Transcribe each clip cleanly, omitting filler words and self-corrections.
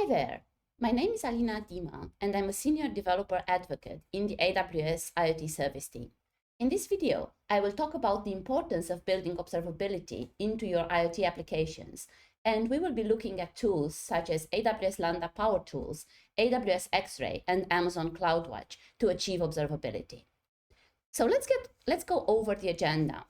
Hi there, my name is Alina Dima and I'm a Senior Developer Advocate in the AWS IoT Service team. In this video, I will talk about the importance of building observability into your IoT applications, and we will be looking at tools such as AWS Lambda Powertools, AWS X-Ray, and Amazon CloudWatch to achieve observability. So let's go over the agenda.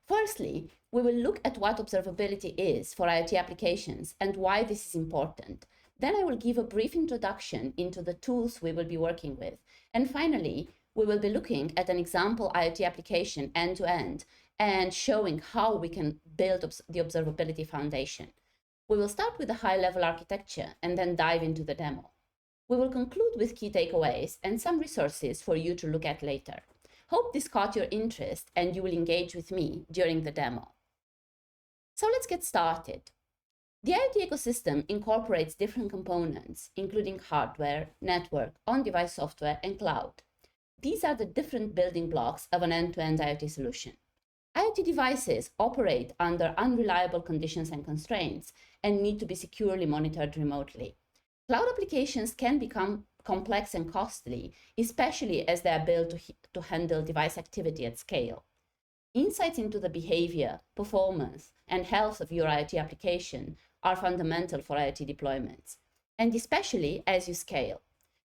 Firstly, we will look at what observability is for IoT applications and why this is important. Then I will give a brief introduction into the tools we will be working with. And finally, we will be looking at an example IoT application end-to-end and showing how we can build the observability foundation. We will start with a high-level architecture and then dive into the demo. We will conclude with key takeaways and some resources for you to look at later. Hope this caught your interest and you will engage with me during the demo. So let's get started. The IoT ecosystem incorporates different components, including hardware, network, on-device software, and cloud. These are the different building blocks of an end-to-end IoT solution. IoT devices operate under unreliable conditions and constraints and need to be securely monitored remotely. Cloud applications can become complex and costly, especially as they are built to handle device activity at scale. Insights into the behavior, performance, and health of your IoT application are fundamental for IoT deployments, and especially as you scale.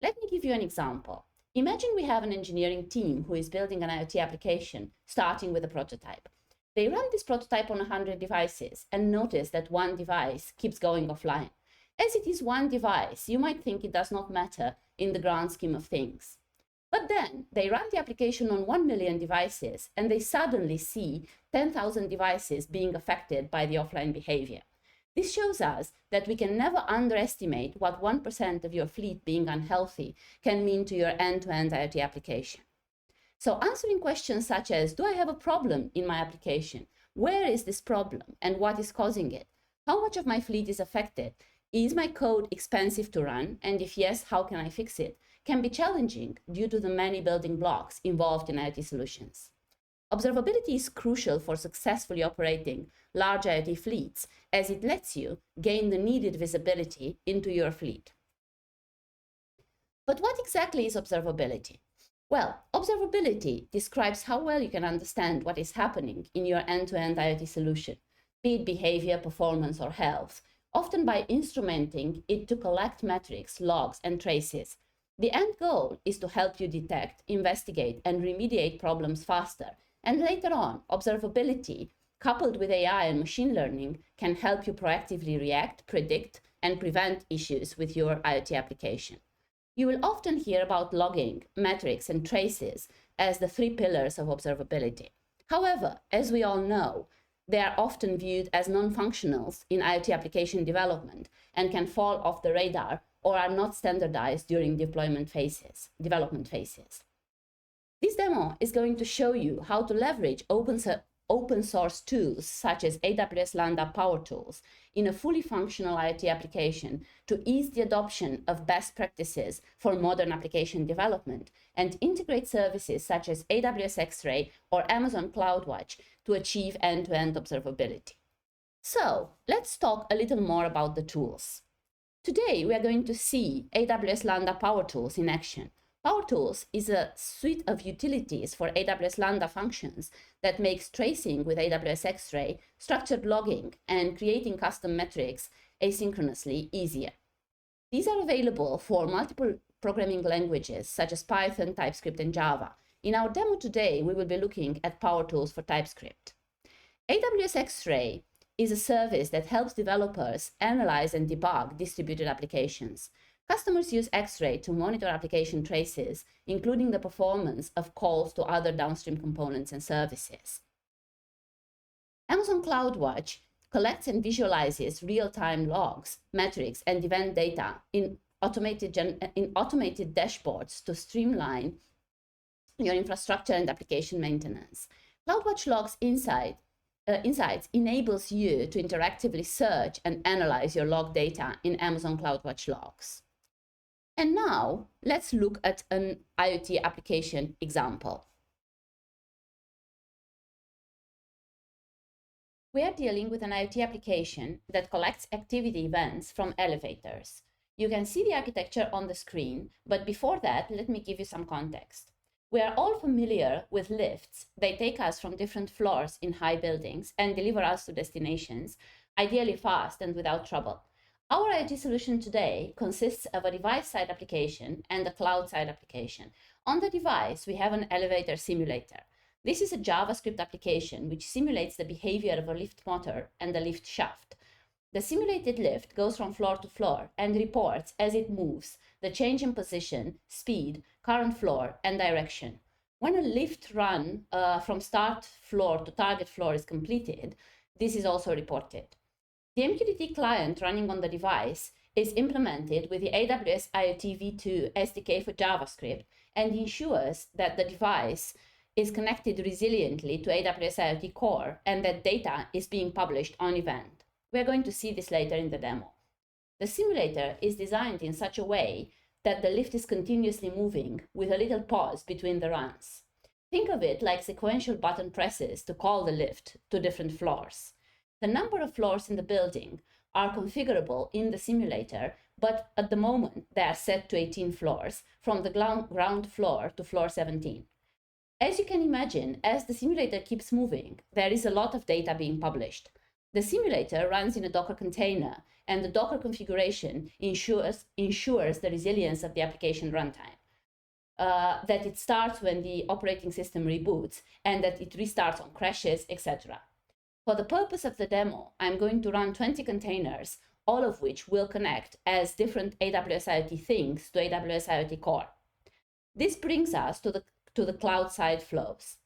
Let me give you an example. Imagine we have an engineering team who is building an IoT application, starting with a prototype. They run this prototype on 100 devices and notice that one device keeps going offline. As it is one device, you might think it does not matter in the grand scheme of things. But then they run the application on 1 million devices and they suddenly see 10,000 devices being affected by the offline behavior. This shows us that we can never underestimate what 1% of your fleet being unhealthy can mean to your end-to-end IoT application. So answering questions such as, do I have a problem in my application? Where is this problem and what is causing it? How much of my fleet is affected? Is my code expensive to run? And if yes, how can I fix it? Can be challenging due to the many building blocks involved in IoT solutions. Observability is crucial for successfully operating large IoT fleets, as it lets you gain the needed visibility into your fleet. But what exactly is observability? Well, observability describes how well you can understand what is happening in your end-to-end IoT solution, be it behavior, performance, or health, often by instrumenting it to collect metrics, logs, and traces. The end goal is to help you detect, investigate, and remediate problems faster. And later on, observability, coupled with AI and machine learning, can help you proactively react, predict, and prevent issues with your IoT application. You will often hear about logging, metrics, and traces as the three pillars of observability. However, as we all know, they are often viewed as non-functionals in IoT application development and can fall off the radar or are not standardized during development phases. This demo is going to show you how to leverage open source tools such as AWS Lambda Powertools in a fully functional IoT application to ease the adoption of best practices for modern application development and integrate services such as AWS X-Ray or Amazon CloudWatch to achieve end-to-end observability. So let's talk a little more about the tools. Today, we are going to see AWS Lambda Powertools in action. Powertools is a suite of utilities for AWS Lambda functions that makes tracing with AWS X-Ray, structured logging, and creating custom metrics asynchronously easier. These are available for multiple programming languages such as Python, TypeScript, and Java. In our demo today, we will be looking at Powertools for TypeScript. AWS X-Ray is a service that helps developers analyze and debug distributed applications. Customers use X-Ray to monitor application traces, including the performance of calls to other downstream components and services. Amazon CloudWatch collects and visualizes real-time logs, metrics, and event data in automated dashboards to streamline your infrastructure and application maintenance. CloudWatch Logs Insights enables you to interactively search and analyze your log data in Amazon CloudWatch Logs. And now let's look at an IoT application example. We are dealing with an IoT application that collects activity events from elevators. You can see the architecture on the screen, but before that, let me give you some context. We are all familiar with lifts. They take us from different floors in high buildings and deliver us to destinations, ideally fast and without trouble. Our IoT solution today consists of a device-side application and a cloud-side application. On the device, we have an elevator simulator. This is a JavaScript application which simulates the behavior of a lift motor and a lift shaft. The simulated lift goes from floor to floor and reports as it moves the change in position, speed, current floor, and direction. When a lift run from start floor to target floor is completed, this is also reported. The MQTT client running on the device is implemented with the AWS IoT v2 SDK for JavaScript and ensures that the device is connected resiliently to AWS IoT Core and that data is being published on event. We're going to see this later in the demo. The simulator is designed in such a way that the lift is continuously moving with a little pause between the runs. Think of it like sequential button presses to call the lift to different floors. The number of floors in the building are configurable in the simulator, but at the moment they are set to 18 floors, from the ground floor to floor 17. As you can imagine, as the simulator keeps moving, there is a lot of data being published. The simulator runs in a Docker container, and the Docker configuration ensures the resilience of the application runtime. That it starts when the operating system reboots, and that it restarts on crashes, etc. For the purpose of the demo, I'm going to run 20 containers, all of which will connect as different AWS IoT things to AWS IoT Core. This brings us to the cloud-side flows.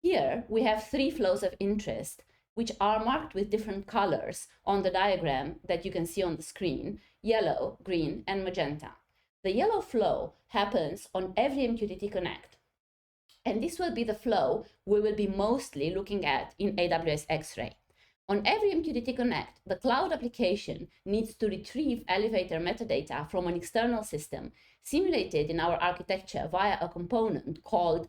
Here, we have 3 flows of interest, which are marked with different colors on the diagram that you can see on the screen: yellow, green, and magenta. The yellow flow happens on every MQTT connect. And this will be the flow we will be mostly looking at in AWS X-Ray. On every MQTT connect, the cloud application needs to retrieve elevator metadata from an external system simulated in our architecture via a component called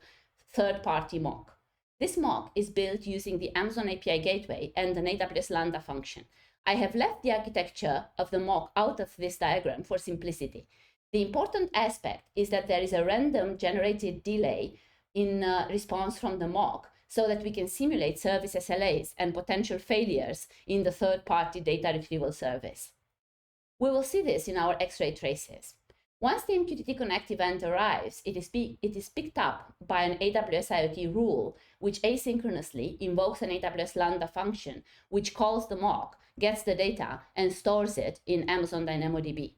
third-party mock. This mock is built using the Amazon API Gateway and an AWS Lambda function. I have left the architecture of the mock out of this diagram for simplicity. The important aspect is that there is a random generated delay in response from the mock, so that we can simulate service SLAs and potential failures in the third-party data retrieval service. We will see this in our X-ray traces. Once the MQTT Connect event arrives, it is picked up by an AWS IoT rule, which asynchronously invokes an AWS Lambda function, which calls the mock, gets the data, and stores it in Amazon DynamoDB.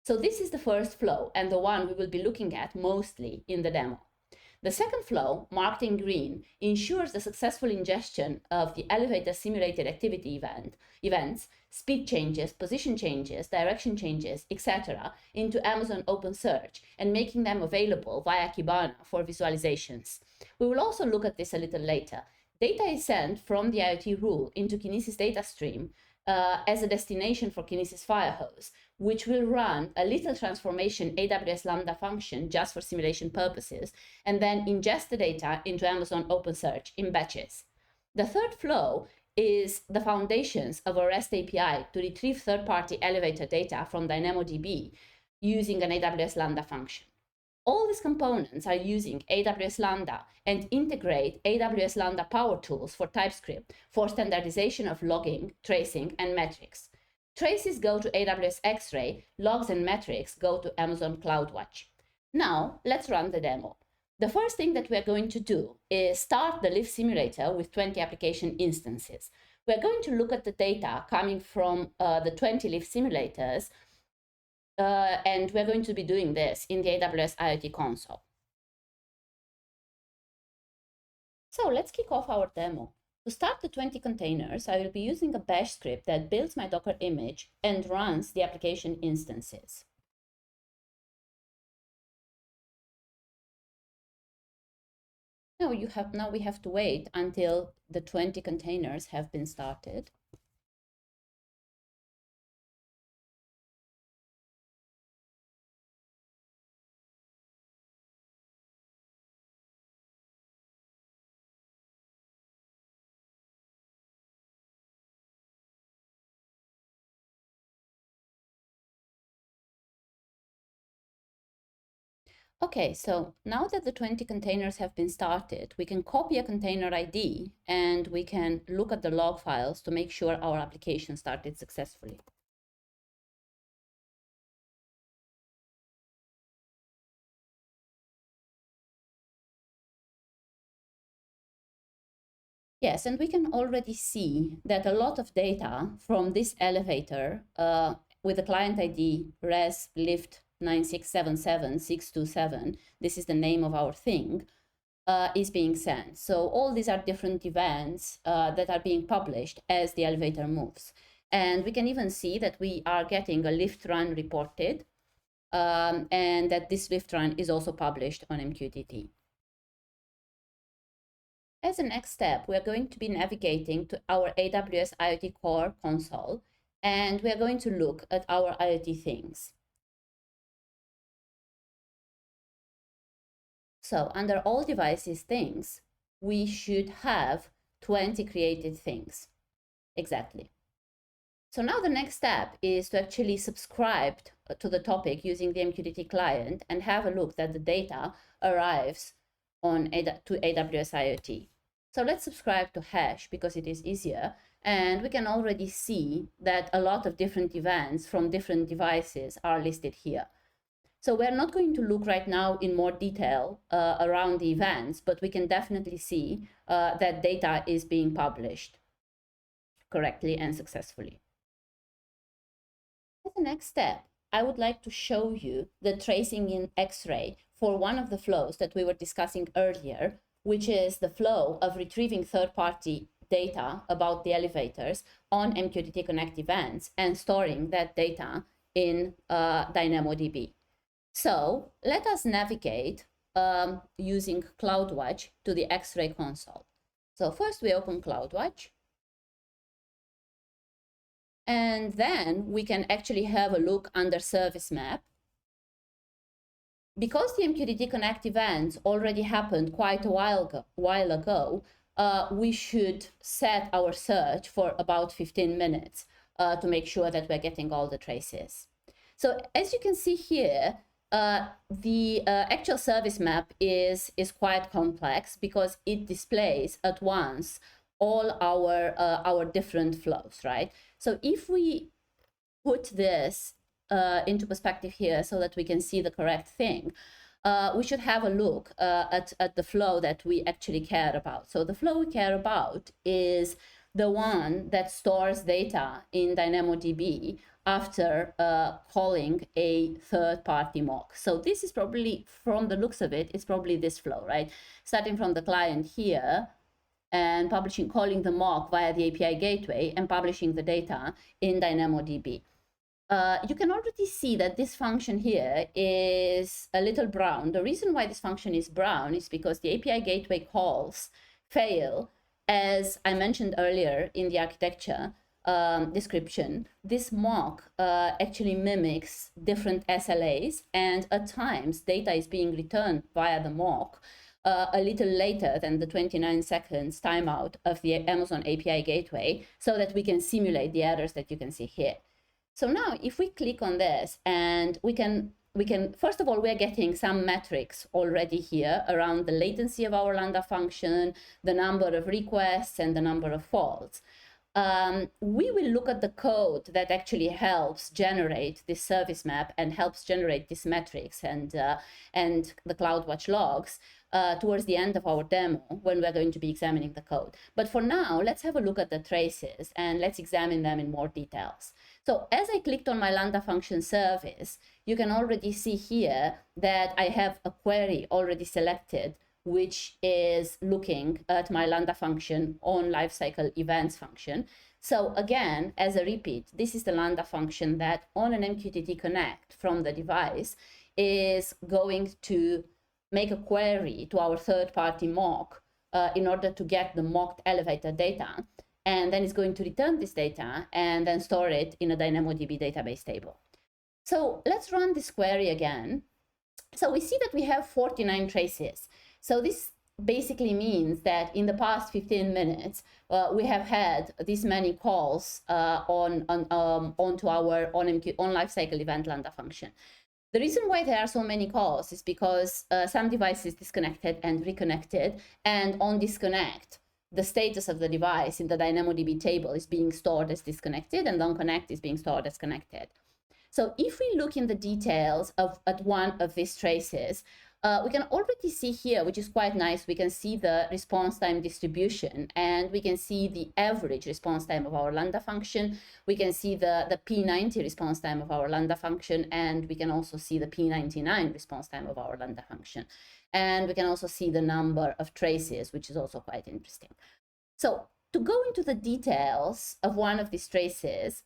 So this is the first flow, and the one we will be looking at mostly in the demo. The second flow, marked in green, ensures the successful ingestion of the elevator simulated activity events, speed changes, position changes, direction changes, etc. into Amazon OpenSearch and making them available via Kibana for visualizations. We will also look at this a little later. Data is sent from the IoT rule into Kinesis data stream as a destination for Kinesis Firehose, which will run a little transformation AWS Lambda function just for simulation purposes, and then ingest the data into Amazon OpenSearch in batches. The third flow is the foundations of a REST API to retrieve third-party elevator data from DynamoDB using an AWS Lambda function. All these components are using AWS Lambda and integrate AWS Lambda Powertools for TypeScript for standardization of logging, tracing, and metrics. Traces go to AWS X-Ray, logs and metrics go to Amazon CloudWatch. Now, let's run the demo. The first thing that we're going to do is start the lift simulator with 20 application instances. We're going to look at the data coming from the 20 lift simulators, and we're going to be doing this in the AWS IoT Console. So let's kick off our demo. To start the 20 containers, I will be using a bash script that builds my Docker image and runs the application instances. Now we have to wait until the 20 containers have been started. Okay, so now that the 20 containers have been started, we can copy a container ID and we can look at the log files to make sure our application started successfully. Yes, and we can already see that a lot of data from this elevator with the client ID res lift 9677627, this is the name of our thing, is being sent. So all these are different events that are being published as the elevator moves. And we can even see that we are getting a lift run reported and that this lift run is also published on MQTT. As a next step, we are going to be navigating to our AWS IoT Core console, and we are going to look at our IoT things. So under all devices things, we should have 20 created things. Exactly. So now the next step is to actually subscribe to the topic using the MQTT client and have a look that the data arrives to AWS IoT. So let's subscribe to hash because it is easier. And we can already see that a lot of different events from different devices are listed here. So we're not going to look right now in more detail around the events, but we can definitely see that data is being published correctly and successfully. As the next step, I would like to show you the tracing in X-Ray for one of the flows that we were discussing earlier, which is the flow of retrieving third-party data about the elevators on MQTT Connect events and storing that data in DynamoDB. So let us navigate using CloudWatch to the X-Ray console. So first we open CloudWatch. And then we can actually have a look under service map. Because the MQTT Connect events already happened quite a while ago, we should set our search for about 15 minutes to make sure that we're getting all the traces. So as you can see here, the actual service map is quite complex because it displays at once all our different flows, right? So if we put this into perspective here so that we can see the correct thing, we should have a look at the flow that we actually care about. So the flow we care about is the one that stores data in DynamoDB after calling a third-party mock. So this is probably, from the looks of it, it's probably this flow, right? Starting from the client here and calling the mock via the API gateway and publishing the data in DynamoDB. You can already see that this function here is a little brown. The reason why this function is brown is because the API gateway calls fail. As I mentioned earlier in the architecture description, this mock actually mimics different SLAs, and at times data is being returned via the mock a little later than the 29 seconds timeout of the Amazon API gateway, so that we can simulate the errors that you can see here. So now if we click on this, and we can first of all, we're getting some metrics already here around the latency of our Lambda function, the number of requests, and the number of faults. We will look at the code that actually helps generate this service map and helps generate these metrics and the CloudWatch logs towards the end of our demo when we're going to be examining the code. But for now, let's have a look at the traces and let's examine them in more details. So as I clicked on my Lambda function service, you can already see here that I have a query already selected, which is looking at my Lambda function on lifecycle events function. So again, as a repeat, this is the Lambda function that on an MQTT connect from the device is going to make a query to our third-party mock in order to get the mocked elevator data. And then it's going to return this data and then store it in a DynamoDB database table. So let's run this query again. So we see that we have 49 traces. So this basically means that in the past 15 minutes, we have had this many calls onto our on lifecycle event Lambda function. The reason why there are so many calls is because some devices disconnected and reconnected, and on disconnect, the status of the device in the DynamoDB table is being stored as disconnected, and on connect is being stored as connected. So if we look in the details at one of these traces, we can already see here, which is quite nice, we can see the response time distribution, and we can see the average response time of our Lambda function. We can see the P90 response time of our Lambda function, and we can also see the P99 response time of our Lambda function. And we can also see the number of traces, which is also quite interesting. So to go into the details of one of these traces,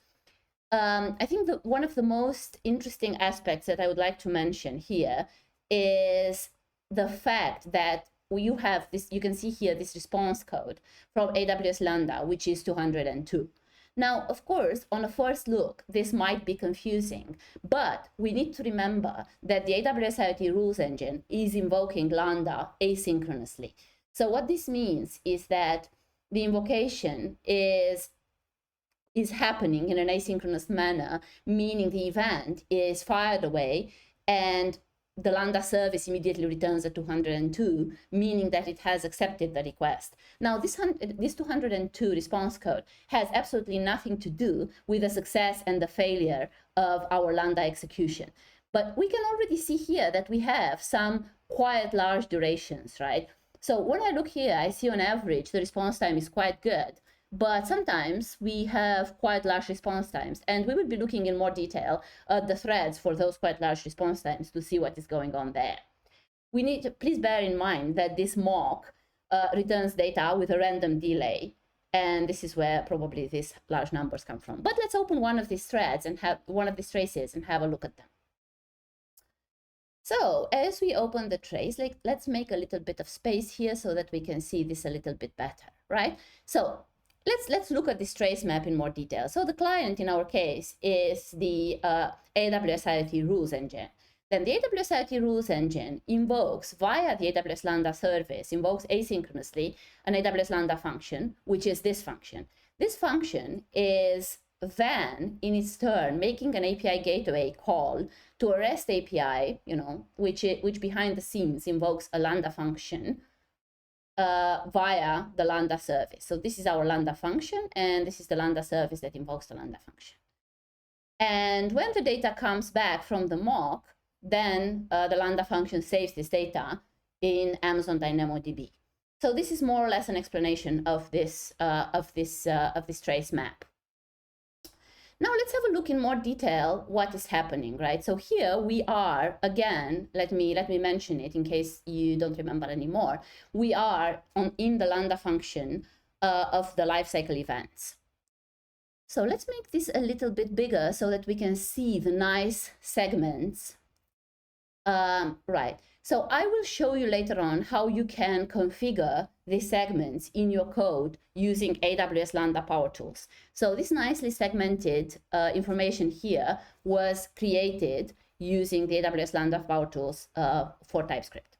I think that one of the most interesting aspects that I would like to mention here is the fact that you have this, you can see here this response code from AWS Lambda, which is 202. Now, of course, on a first look, this might be confusing, but we need to remember that the AWS IoT rules engine is invoking Lambda asynchronously. So what this means is that the invocation is happening in an asynchronous manner, meaning the event is fired away and the Lambda service immediately returns a 202, meaning that it has accepted the request. Now, this 202 response code has absolutely nothing to do with the success and the failure of our Lambda execution. But we can already see here that we have some quite large durations, right? So when I look here, I see on average the response time is quite good. But sometimes we have quite large response times, and we will be looking in more detail at the threads for those quite large response times to see what is going on there. We need to please bear in mind that this mock returns data with a random delay, and this is where probably these large numbers come from. But let's open one of these threads and have one of these traces and have a look at them. So as we open the trace, let's make a little bit of space here so that we can see this a little bit better, right? So let's look at this trace map in more detail. So the client in our case is the AWS IoT rules engine. Then the AWS IoT rules engine invokes via the AWS Lambda service, invokes asynchronously an AWS Lambda function, which is this function. This function is then in its turn making an API gateway call to a REST API, which behind the scenes invokes a Lambda function via the Lambda service. So this is our Lambda function, and this is the Lambda service that invokes the Lambda function. And when the data comes back from the mock, then the Lambda function saves this data in Amazon DynamoDB. So this is more or less an explanation of this trace map. Now let's have a look in more detail what is happening, right? So here we are, again, let me mention it in case you don't remember anymore. We are in the Lambda function of the lifecycle events. So let's make this a little bit bigger so that we can see the nice segments. Right. So I will show you later on how you can configure these segments in your code using AWS Lambda Powertools. So this nicely segmented information here was created using the AWS Lambda Powertools for TypeScript.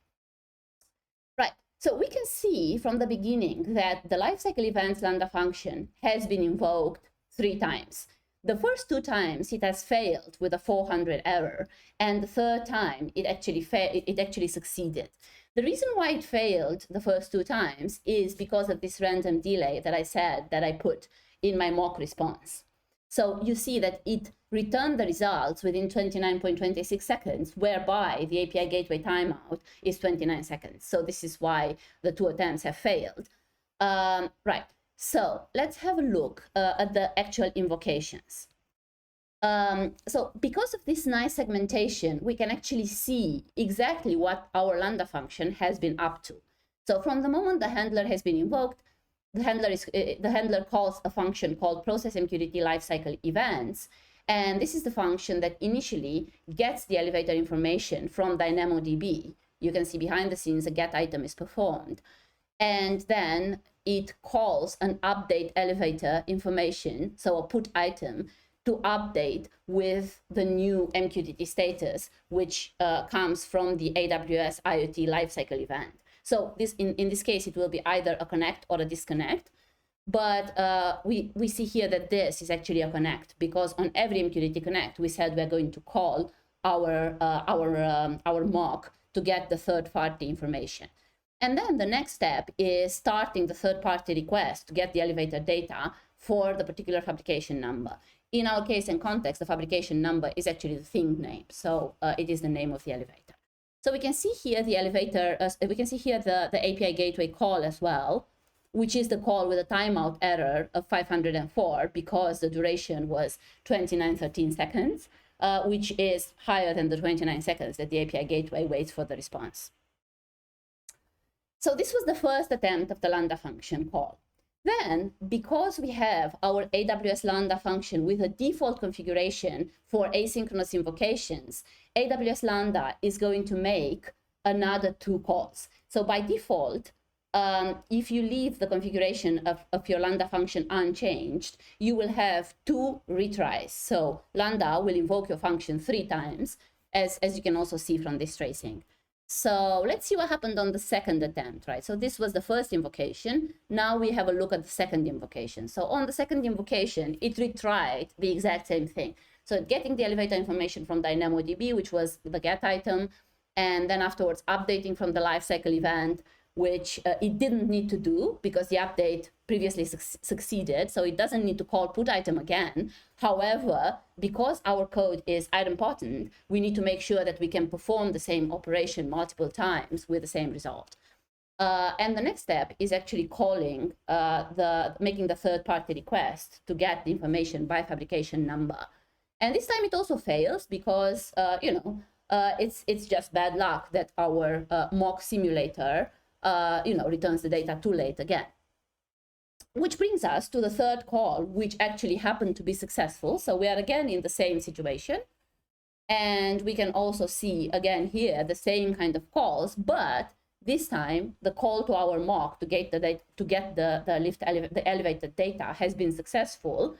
Right. So we can see from the beginning that the lifecycle events Lambda function has been invoked 3 times. The first 2 times it has failed with a 400 error, and the third time it actually succeeded. The reason why it failed the first 2 times is because of this random delay that I said that I put in my mock response. So you see that it returned the results within 29.26 seconds, whereby the API gateway timeout is 29 seconds. So this is why the 2 attempts have failed. Right. So let's have a look at the actual invocations. So because of this nice segmentation, we can actually see exactly what our Lambda function has been up to. So from the moment the handler has been invoked, the handler calls a function called process MQTT lifecycle events. And this is the function that initially gets the elevator information from DynamoDB. You can see behind the scenes a get item is performed. And then it calls an update elevator information, so a put item, to update with the new MQTT status, which comes from the AWS IoT lifecycle event. So this, in this case, it will be either a connect or a disconnect. But we see here that this is actually a connect, because on every MQTT connect, we said we're going to call our mock to get the third-party information. And then the next step is starting the third-party request to get the elevator data for the particular fabrication number. In our case and context, the fabrication number is actually the thing name. So it is the name of the elevator. So we can see here the elevator, we can see here the API gateway call as well, which is the call with a timeout error of 504 because the duration was 2913 seconds, which is higher than the 29 seconds that the API gateway waits for the response. So this was the first attempt of the Lambda function call. Then, because we have our AWS Lambda function with a default configuration for asynchronous invocations, AWS Lambda is going to make another 2 calls. So by default, if you leave the configuration of your Lambda function unchanged, you will have 2 retries. So Lambda will invoke your function 3 times, as you can also see from this tracing. So let's see what happened on the second attempt, right? So this was the first invocation. Now we have a look at the second invocation. So on the second invocation, it retried the exact same thing. So getting the elevator information from DynamoDB, which was the get item, and then afterwards updating from the lifecycle event, which it didn't need to do because the update previously succeeded. So it doesn't need to call put item again. However, because our code is idempotent, we need to make sure that we can perform the same operation multiple times with the same result. And the next step is actually calling making the third-party request to get the information by fabrication number. And this time it also fails because it's just bad luck that our mock simulator returns the data too late again. Which brings us to the third call, which actually happened to be successful. So we are again in the same situation. And we can also see again here the same kind of calls, but this time the call to our mock to get the elevated data has been successful.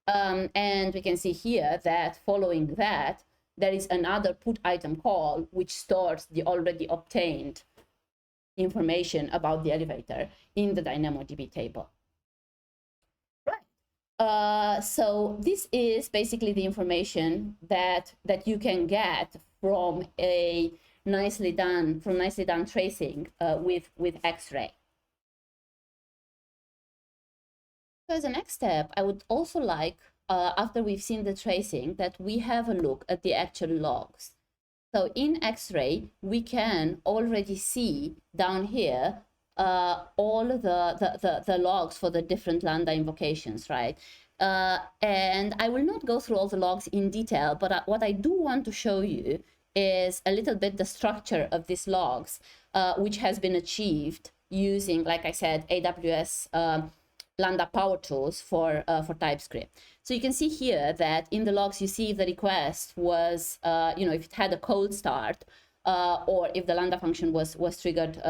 And we can see here that following that, there is another put item call, which stores the already obtained information about the elevator in the DynamoDB table. Right. So this is basically the information that you can get from a nicely done tracing with X-Ray. So as a next step, I would also like, after we've seen the tracing, that we have a look at the actual logs. So in X-Ray, we can already see down here all the logs for the different Lambda invocations, right? And I will not go through all the logs in detail, but what I do want to show you is a little bit the structure of these logs, which has been achieved using, like I said, AWS Lambda Powertools for TypeScript. So you can see here that in the logs, you see if the request was, if it had a cold start, or if the Lambda function was triggered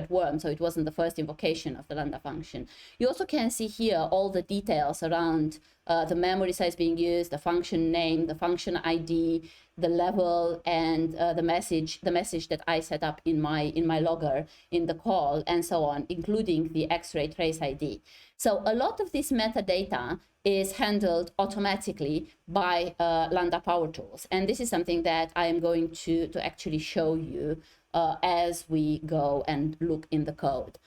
warm, so it wasn't the first invocation of the Lambda function. You also can see here all the details around the memory size being used, the function name, the function ID, the level, and the message that I set up in my logger in the call, and so on, including the X-Ray trace ID. So a lot of this metadata is handled automatically by Lambda Powertools. And this is something that I am going to actually show you as we go and look in the code.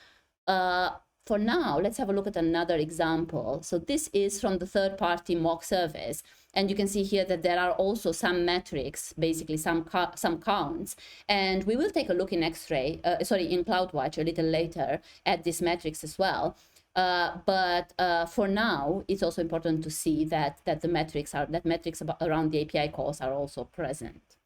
For now, let's have a look at another example. So this is from the third-party mock service. And you can see here that there are also some metrics, basically some counts. And we will take a look in X-Ray, in CloudWatch a little later at these metrics as well. But for now, it's also important to see that the metrics around the API calls are also present.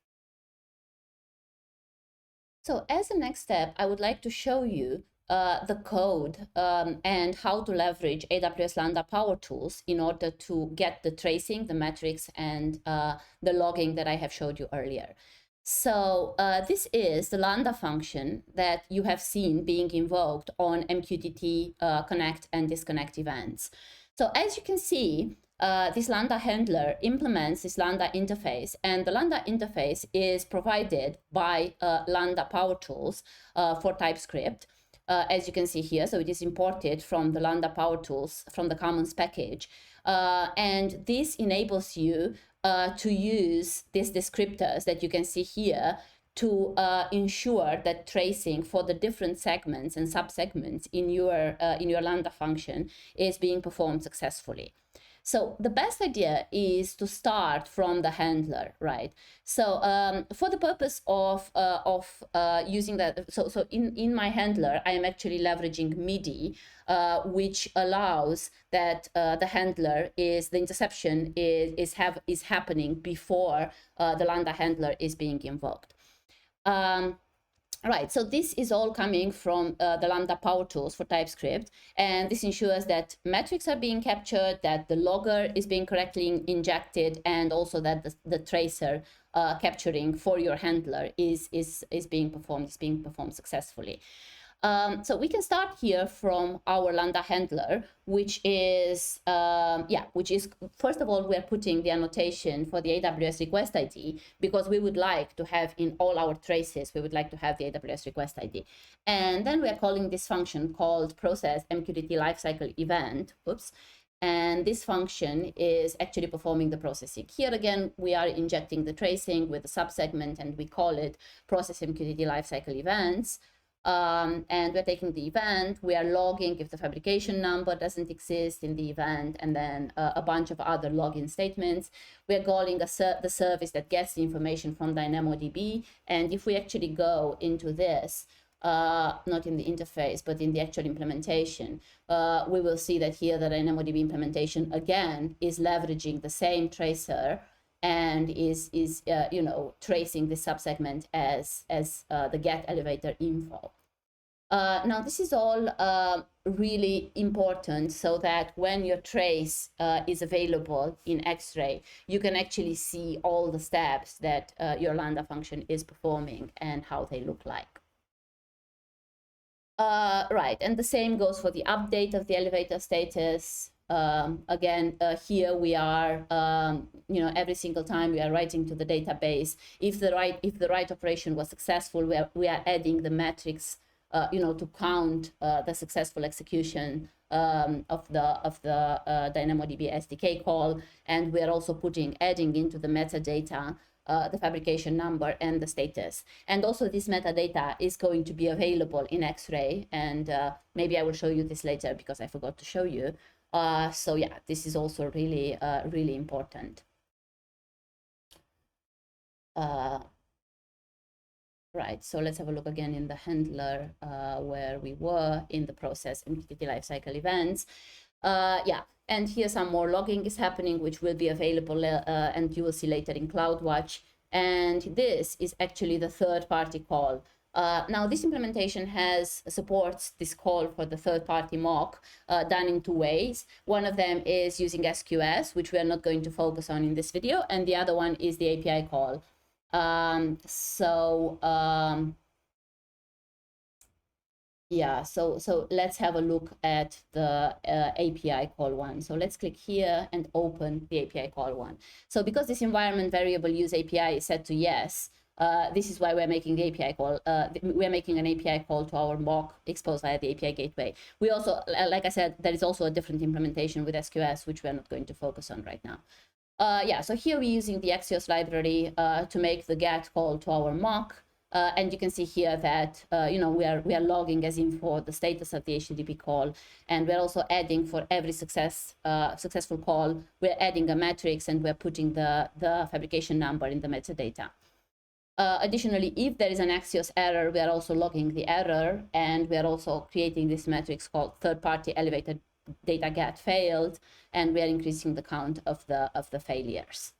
So as a next step, I would like to show you the code and how to leverage AWS Lambda Powertools in order to get the tracing, the metrics, and the logging that I have showed you earlier. So this is the Lambda function that you have seen being invoked on MQTT connect and disconnect events. So as you can see, this Lambda handler implements this Lambda interface, and the Lambda interface is provided by Lambda Powertools for TypeScript. as you can see here. So it is imported from the Lambda Powertools, from the Commons package. And this enables you to use these descriptors that you can see here to ensure that tracing for the different segments and subsegments in your Lambda function is being performed successfully. So the best idea is to start from the handler, right? So for the purpose of using that, so in my handler, I am actually leveraging MIDI, which allows that the handler is, the interception is happening before the Lambda handler is being invoked. Right, so this is all coming from the Lambda Powertools for TypeScript, and this ensures that metrics are being captured, that the logger is being correctly injected, and also that the tracer capturing for your handler is being performed successfully. So we can start here from our Lambda handler, which is first of all, we're putting the annotation for the AWS request ID, because we would like to have in all our traces, we would like to have the AWS request ID. And then we're calling this function called process MQTT lifecycle event. Oops. And this function is actually performing the processing. Here again, we are injecting the tracing with a subsegment, and we call it process MQTT lifecycle events. And we're taking the event, we are logging if the fabrication number doesn't exist in the event, and then a bunch of other login statements. We're calling the service that gets the information from DynamoDB. And if we actually go into this, not in the interface, but in the actual implementation, we will see that here the DynamoDB implementation, again, is leveraging the same tracer and is tracing the subsegment as the get elevator info. Now, this is all really important so that when your trace is available in X-Ray, you can actually see all the steps that your Lambda function is performing and how they look like. Right, and the same goes for the update of the elevator status. Again, here we are, every single time we are writing to the database. If the write operation was successful, we are adding the metrics, to count the successful execution of the DynamoDB SDK call, and we are also adding into the metadata the fabrication number and the status. And also this metadata is going to be available in X-Ray, and maybe I will show you this later because I forgot to show you. So yeah, this is also really, really important. Right, so let's have a look again in the handler where we were in the process MQTT lifecycle events. Yeah, and here some more logging is happening, which will be available and you will see later in CloudWatch. And this is actually the third-party call. Now, this implementation supports this call for the third-party mock done in two ways. One of them is using SQS, which we are not going to focus on in this video, and the other one is the API call. Yeah, so let's have a look at the API call one. So let's click here and open the API call one. So because this environment variable use API is set to yes, this is why we're making the API call. We're making an API call to our mock exposed via the API gateway. We also, like I said, there is also a different implementation with SQS, which we're not going to focus on right now. Yeah, so here we're using the Axios library to make the GET call to our mock. And you can see here that, we are logging as info the status of the HTTP call. And we're also adding for every successful call, we're adding a matrix and we're putting the fabrication number in the metadata. Additionally, if there is an Axios error, we are also logging the error, and we are also creating this matrix called third-party elevated data get failed, and we are increasing the count of the failures.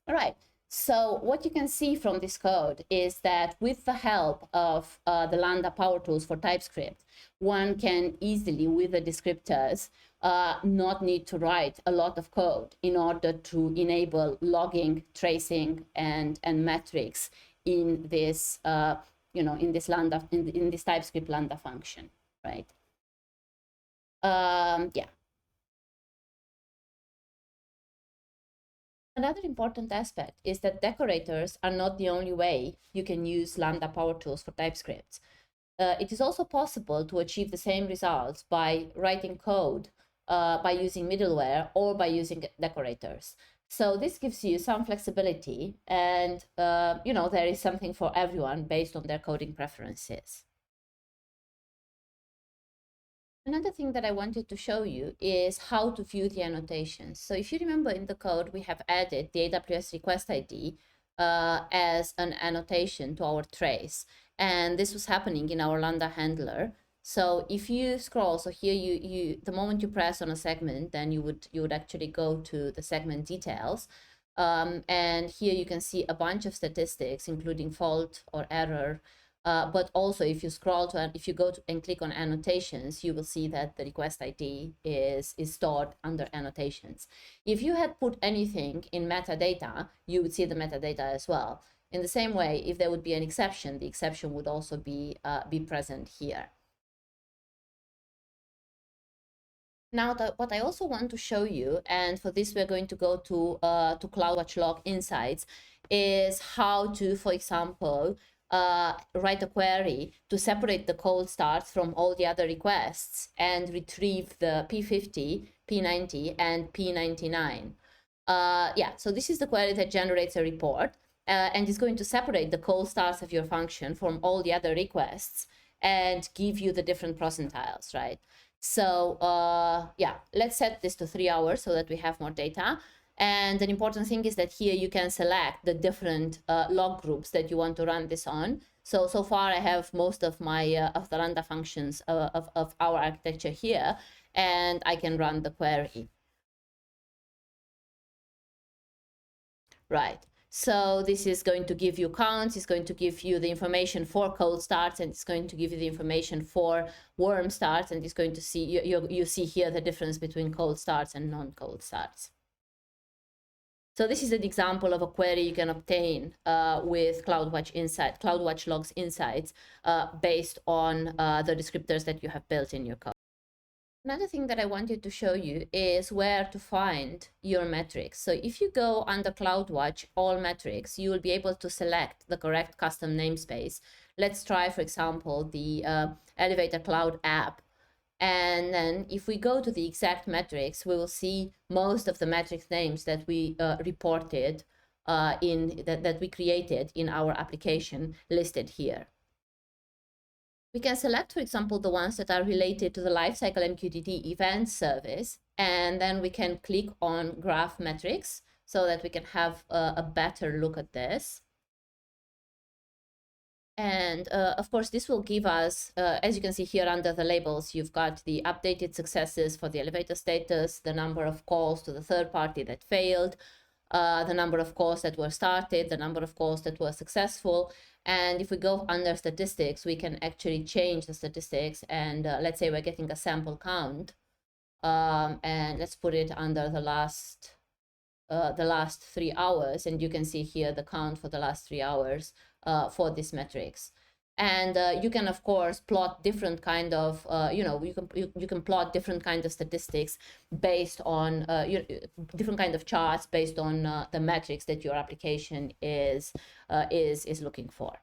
All right. So what you can see from this code is that with the help of the Lambda Powertools for TypeScript, one can easily, with the descriptors, not need to write a lot of code in order to enable logging, tracing, and metrics in this, in this TypeScript Lambda function, right? Yeah. Another important aspect is that decorators are not the only way you can use Lambda Powertools for TypeScript. it is also possible to achieve the same results by writing code, by using middleware, or by using decorators. So this gives you some flexibility, and there is something for everyone based on their coding preferences. Another thing that I wanted to show you is how to view the annotations. So if you remember in the code, we have added the AWS request ID as an annotation to our trace. And this was happening in our Lambda handler. So if you scroll, so here the moment you press on a segment, then you would actually go to the segment details. And here you can see a bunch of statistics, including fault or error. But also, if you scroll to, if you go to and click on annotations, you will see that the request ID is stored under annotations. If you had put anything in metadata, you would see the metadata as well. In the same way, if there would be an exception, the exception would also be present here. Now, what I also want to show you, and for this we're going to go to CloudWatch log insights, is how to, for example, write a query to separate the cold starts from all the other requests and retrieve the P50, P90, and P99. So this is the query that generates a report and is going to separate the cold starts of your function from all the other requests and give you the different percentiles, right? So let's set this to 3 hours so that we have more data. And an important thing is that here you can select the different log groups that you want to run this on. So far I have most of my of the Lambda functions of our architecture here, and I can run the query. Right. So this is going to give you counts, it's going to give you the information for cold starts, and it's going to give you the information for warm starts, and it's going to see, you see here the difference between cold starts and non-cold starts. So this is an example of a query you can obtain with CloudWatch logs insights based on the descriptors that you have built in your code. Another thing that I wanted to show you is where to find your metrics. So if you go under CloudWatch, all metrics, you will be able to select the correct custom namespace. Let's try, for example, the Elevator Cloud app. And then if we go to the exact metrics, we will see most of the metrics names that we reported that we created in our application listed here. We can select, for example, the ones that are related to the Lifecycle MQTT event service, and then we can click on graph metrics so that we can have a better look at this. And of course, this will give us, as you can see here under the labels, you've got the updated successes for the elevator status, the number of calls to the third party that failed, the number of calls that were started, the number of calls that were successful. And if we go under statistics, we can actually change the statistics. And let's say we're getting a sample count. And let's put it under the last 3 hours. And you can see here the count for the last 3 hours for these metrics. And you can, of course, plot different kind of, you can plot different kind of statistics based on different kind of charts based on the metrics that your application is looking for.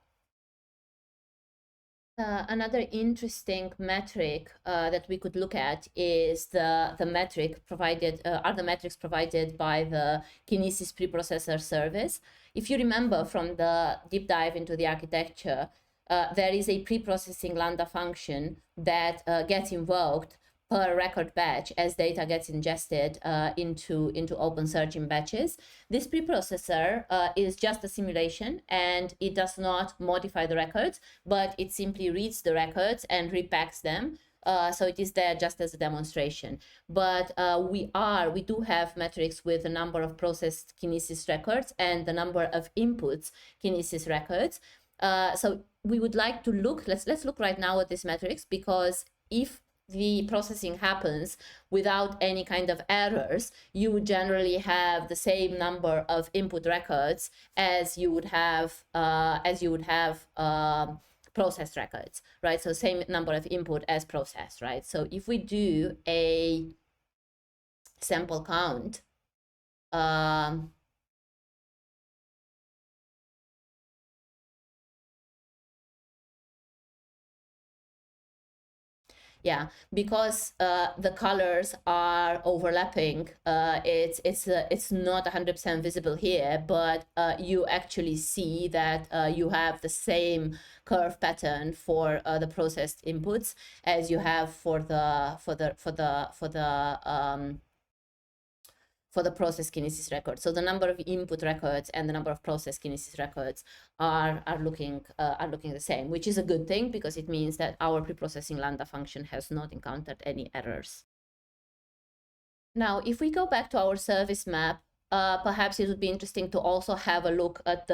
Another interesting metric that we could look at is the metric provided, are the metrics provided by the Kinesis preprocessor service. If you remember from the deep dive into the architecture, there is a preprocessing Lambda function that gets invoked per record batch as data gets ingested into OpenSearch in batches. This preprocessor is just a simulation, and it does not modify the records, but it simply reads the records and repacks them. So it is there just as a demonstration. But we do have metrics with the number of processed Kinesis records and the number of inputs Kinesis records. So we would like to look, let's look right now at these metrics, because if the processing happens without any kind of errors, you would generally have the same number of input records as you would have processed records, right? So same number of input as processed, right? So if we do a sample count, Yeah, because the colors are overlapping, it's not 100% visible here, but you actually see that you have the same curve pattern for the processed inputs as you have for the process kinesis records. So the number of input records and the number of process kinesis records are looking the same, which is a good thing because it means that our preprocessing Lambda function has not encountered any errors. Now, if we go back to our service map, perhaps it would be interesting to also have a look at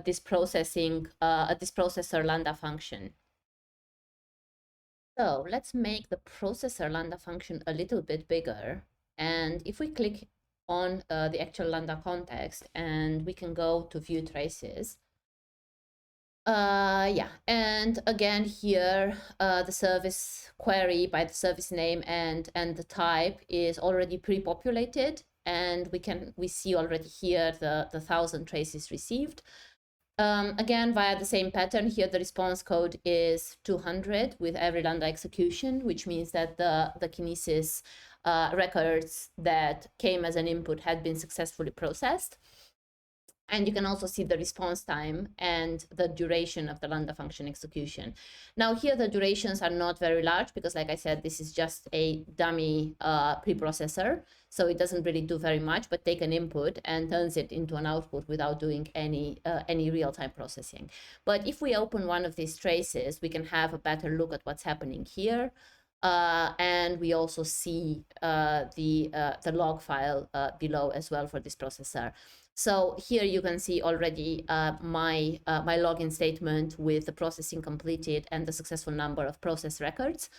this processor Lambda function. So let's make the processor Lambda function a little bit bigger. And if we click on the actual Lambda context and we can go to view traces. Yeah, and again here, the service query by the service name and the type is already pre-populated, and we see already here the 1,000 traces received. Again, via the same pattern here, the response code is 200 with every Lambda execution, which means that the kinesis records that came as an input had been successfully processed. And you can also see the response time and the duration of the Lambda function execution. Now here the durations are not very large because, like I said, this is just a dummy preprocessor. So it doesn't really do very much, but take an input and turns it into an output without doing any real-time processing. But if we open one of these traces, we can have a better look at what's happening here. And we also see the log file below as well for this processor. So here you can see already my login statement with the processing completed and the successful number of process records,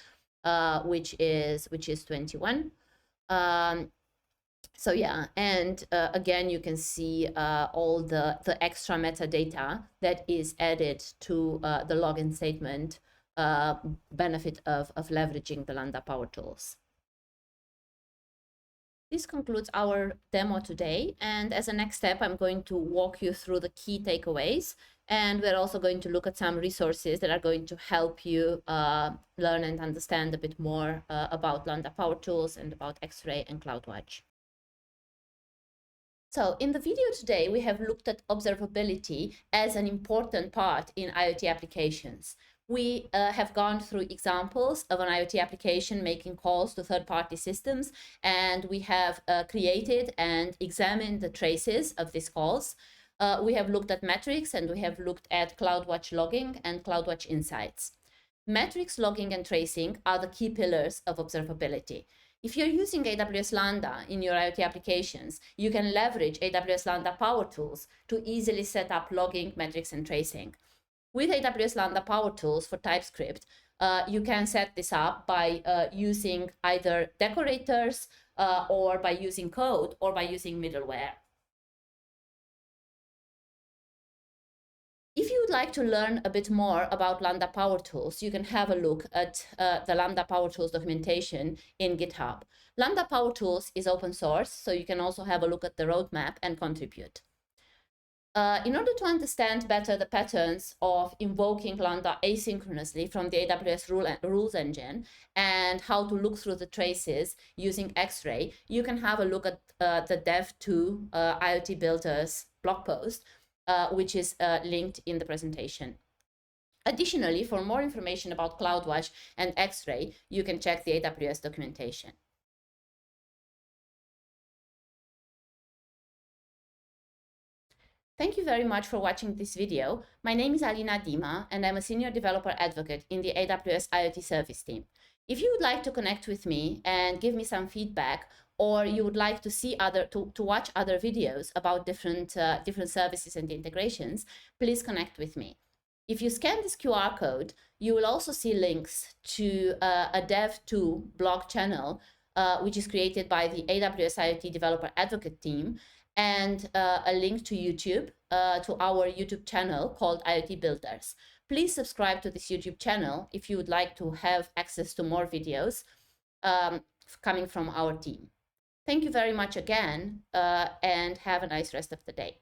which is 21. So yeah, and again, you can see all the extra metadata that is added to the login statement, benefit of leveraging the Lambda Powertools. This concludes our demo today, and as a next step, I'm going to walk you through the key takeaways, and we're also going to look at some resources that are going to help you learn and understand a bit more about Lambda Powertools and about X-Ray and CloudWatch. So in the video today, we have looked at observability as an important part in IoT applications. We have gone through examples of an IoT application making calls to third-party systems, and we have created and examined the traces of these calls. We have looked at metrics, and we have looked at CloudWatch logging and CloudWatch insights. Metrics, logging, and tracing are the key pillars of observability. If you're using AWS Lambda in your IoT applications, you can leverage AWS Lambda Powertools to easily set up logging, metrics, and tracing. With AWS Lambda Powertools for TypeScript, you can set this up by using either decorators or by using code or by using middleware. If you would like to learn a bit more about Lambda Powertools, you can have a look at the Lambda Powertools documentation in GitHub. Lambda Powertools is open source, so you can also have a look at the roadmap and contribute. In order to understand better the patterns of invoking Lambda asynchronously from the AWS rules engine and how to look through the traces using X-Ray, you can have a look at the dev.to IoT Builders blog post, which is linked in the presentation. Additionally, for more information about CloudWatch and X-Ray, you can check the AWS documentation. Thank you very much for watching this video. My name is Alina Dima, and I'm a Senior Developer Advocate in the AWS IoT Service team. If you would like to connect with me and give me some feedback, or you would like to see to watch other videos about different services and integrations, please connect with me. If you scan this QR code, you will also see links to a dev.to blog channel, which is created by the AWS IoT Developer Advocate team, and a link to YouTube, to our YouTube channel called IoT Builders. Please subscribe to this YouTube channel if you would like to have access to more videos coming from our team. Thank you very much again, and have a nice rest of the day.